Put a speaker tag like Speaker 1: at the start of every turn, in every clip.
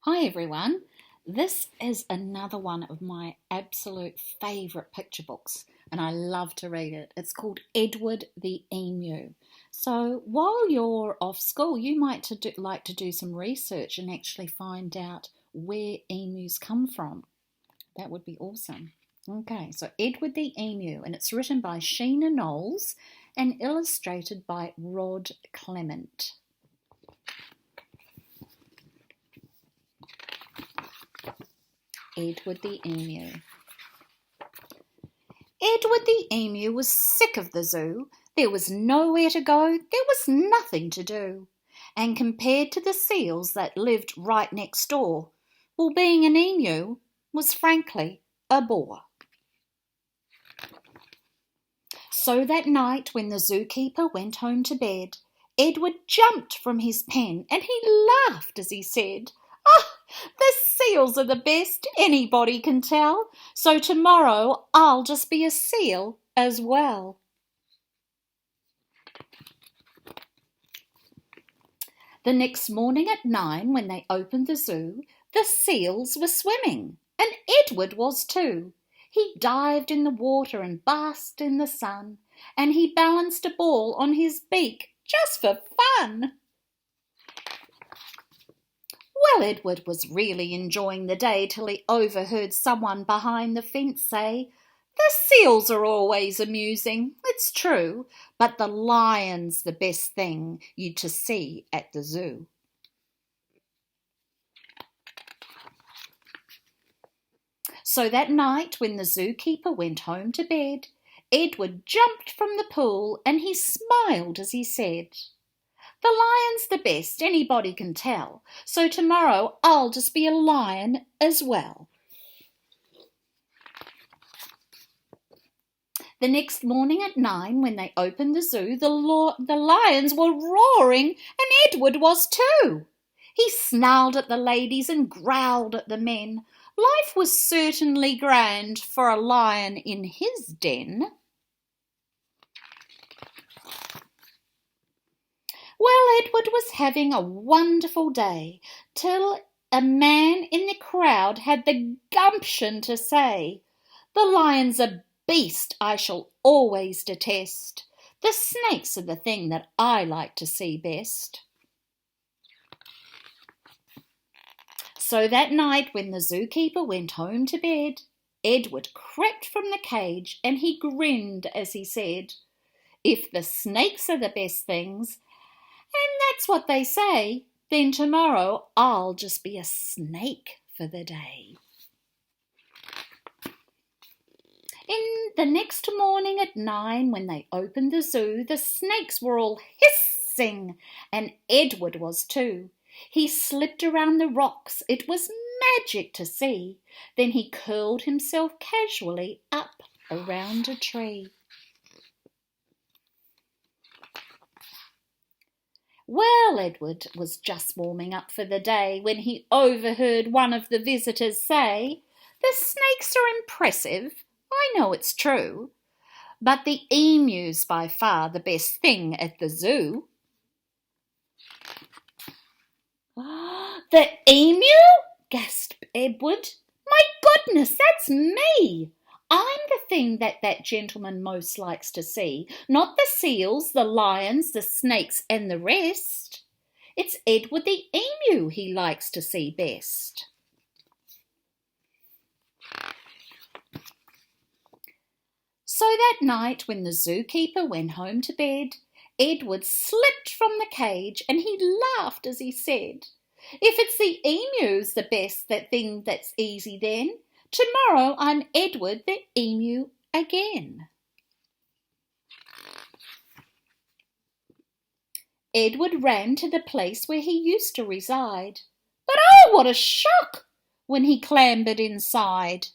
Speaker 1: Hi everyone, this is another one of my absolute favourite picture books and I love to read it. It's called Edward the Emu. So while you're off school you might like to do some research and actually find out where emus come from. That would be awesome. Okay, so Edward the Emu, and it's written by Sheena Knowles and illustrated by Rod Clement. Edward the Emu. Edward the Emu was sick of the zoo. There was nowhere to go, there was nothing to do. And compared to the seals that lived right next door, well, being an emu was frankly a bore. So that night when the zookeeper went home to bed, Edward jumped from his pen and he laughed as he said, the seals are the best, anybody can tell, so tomorrow I'll just be a seal as well. The next morning at 9, when they opened the zoo, the seals were swimming, and Edward was too. He dived in the water and basked in the sun, and he balanced a ball on his beak just for fun. Well, Edward was really enjoying the day till he overheard someone behind the fence say, "The seals are always amusing, it's true, but the lion's the best thing you to see at the zoo." So that night when the zookeeper went home to bed, Edward jumped from the pool and he smiled as he said, "The lion's the best, anybody can tell, so tomorrow I'll just be a lion as well." The next morning at 9, when they opened the zoo, the lions were roaring, and Edward was too. He snarled at the ladies and growled at the men. Life was certainly grand for a lion in his den. Well, Edward was having a wonderful day till a man in the crowd had the gumption to say, "The lion's a beast I shall always detest. The snakes are the thing that I like to see best." So that night when the zookeeper went home to bed, Edward crept from the cage and he grinned as he said, "If the snakes are the best things, and that's what they say, then tomorrow I'll just be a snake for the day." In the next morning at 9, when they opened the zoo, the snakes were all hissing, and Edward was too. He slipped around the rocks. It was magic to see. Then he curled himself casually up around a tree. Well, Edward was just warming up for the day when he overheard one of the visitors say, "The snakes are impressive, I know it's true, but the emu's by far the best thing at the zoo." "The emu?" gasped Edward. "My goodness, that's me! I'm the thing that gentleman most likes to see, not the seals, the lions, the snakes and the rest. It's Edward the Emu he likes to see best." So that night when the zookeeper went home to bed, Edward slipped from the cage and he laughed as he said, "If it's the emu's the best thing that's easy then, tomorrow I'm Edward the Emu again." Edward ran to the place where he used to reside. But oh, what a shock when he clambered inside!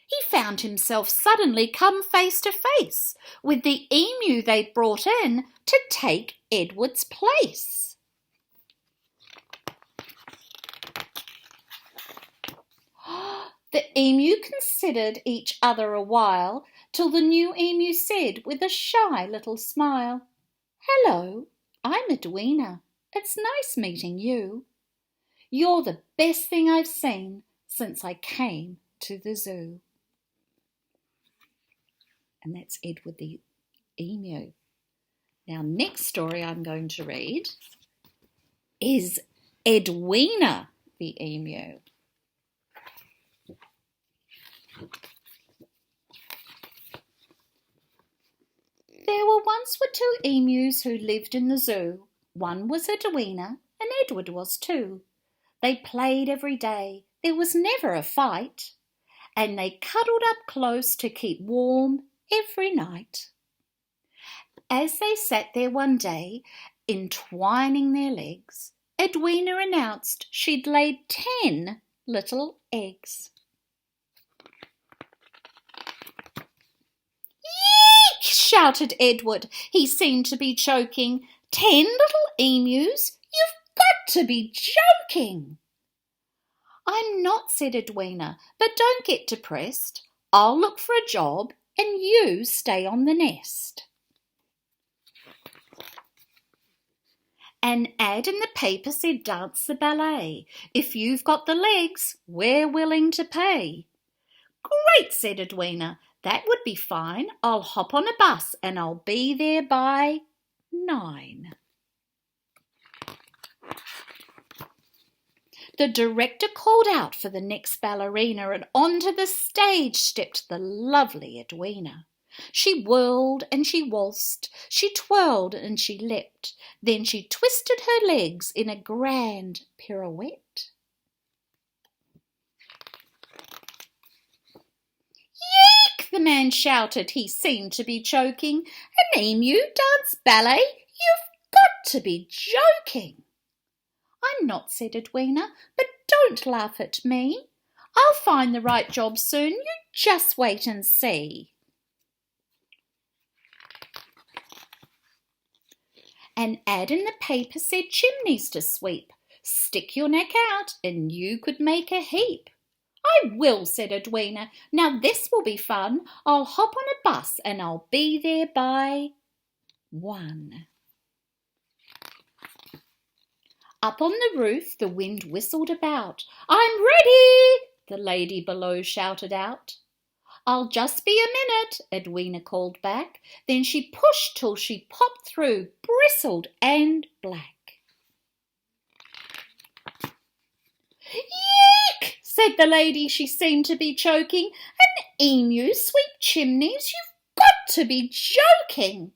Speaker 1: He found himself suddenly come face to face with the emu they'd brought in to take Edward's place. The emu considered each other a while, till the new emu said with a shy little smile, "Hello, I'm Edwina. It's nice meeting you. You're the best thing I've seen since I came to the zoo. And that's Edward the emu. Now, next story I'm going to read is Edwina the emu. There were once 2 emus who lived in the zoo. One was Edwina and Edward was too. They played every day. There was never a fight. And they cuddled up close to keep warm every night. As they sat there one day, entwining their legs, Edwina announced she'd laid 10 little eggs. Yeek! Shouted Edward. He seemed to be choking. 10 little emus? You've got to be joking. I'm not, said Edwina, but don't get depressed. I'll look for a job and you stay on the nest. An ad in the paper said dance the ballet. If you've got the legs, we're willing to pay. Great, said Edwina. That would be fine. I'll hop on a bus and I'll be there by 9. The director called out for the next ballerina and onto the stage stepped the lovely Edwina. She whirled and she waltzed, she twirled and she leapt, then she twisted her legs in a grand pirouette. Yeek! The man shouted. He seemed to be choking. An emu dance ballet? You've got to be joking. I'm not, said Edwina, but don't laugh at me. I'll find the right job soon. You just wait and see. An ad in the paper said chimneys to sweep. Stick your neck out and you could make a heap. I will, said Edwina. Now this will be fun. I'll hop on a bus and I'll be there by 1. Up on the roof the wind whistled about. I'm ready, the lady below shouted out. I'll just be a minute, Edwina called back. Then she pushed till she popped through, bristled and black. Yeek! Said the lady. She seemed to be choking. An emu sweep chimneys? You've got to be joking.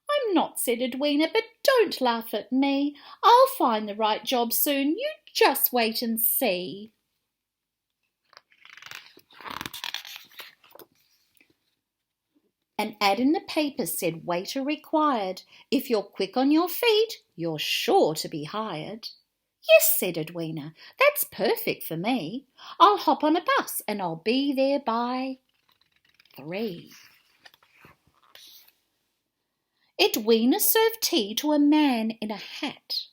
Speaker 1: I'm not, said Edwina, but don't laugh at me. I'll find the right job soon. You just wait and see. An ad in the paper said waiter required. If you're quick on your feet, you're sure to be hired. Yes, said Edwina, that's perfect for me. I'll hop on a bus and I'll be there by 3. Edwina served tea to a man in a hat.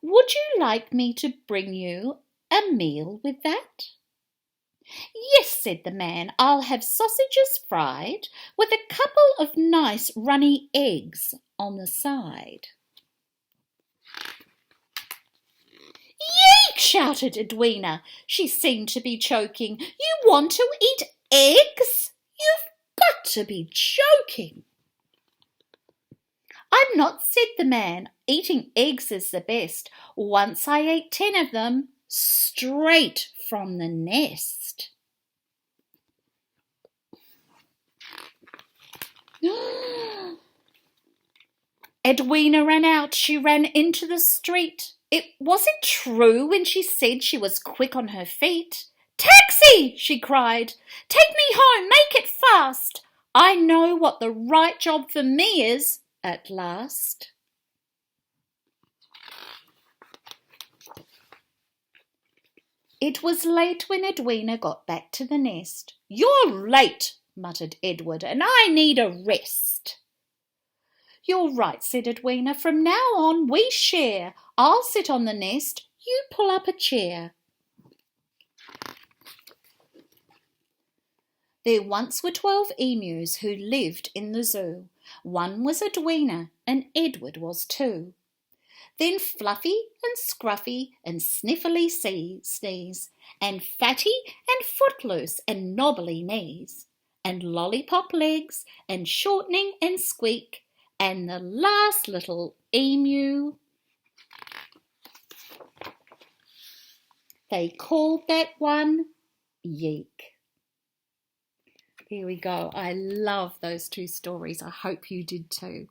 Speaker 1: Would you like me to bring you a meal with that? Yes, said the man, I'll have sausages fried with a couple of nice runny eggs on the side. Yeek! Shouted Edwina. She seemed to be choking. You want to eat eggs? You've got to be joking. I'm not, said the man. Eating eggs is the best. Once I ate 10 of them straight from the nest. Edwina ran out. She ran into the street. It wasn't true when she said she was quick on her feet. Taxi! She cried. Take me home. Make it fast. I know what the right job for me is at last. It was late when Edwina got back to the nest. You're late, muttered Edward, and I need a rest. You're right, said Edwina. From now on we share. I'll sit on the nest, you pull up a chair. There once were 12 emus who lived in the zoo. One was Edwina and Edward was too. Then Fluffy and Scruffy and Sniffly sneeze, and Fatty and Footloose and Knobbly knees, and Lollipop legs and Shortening and Squeak, and the last little emu. They called that one Yeek. Here we go. I love those two stories. I hope you did too.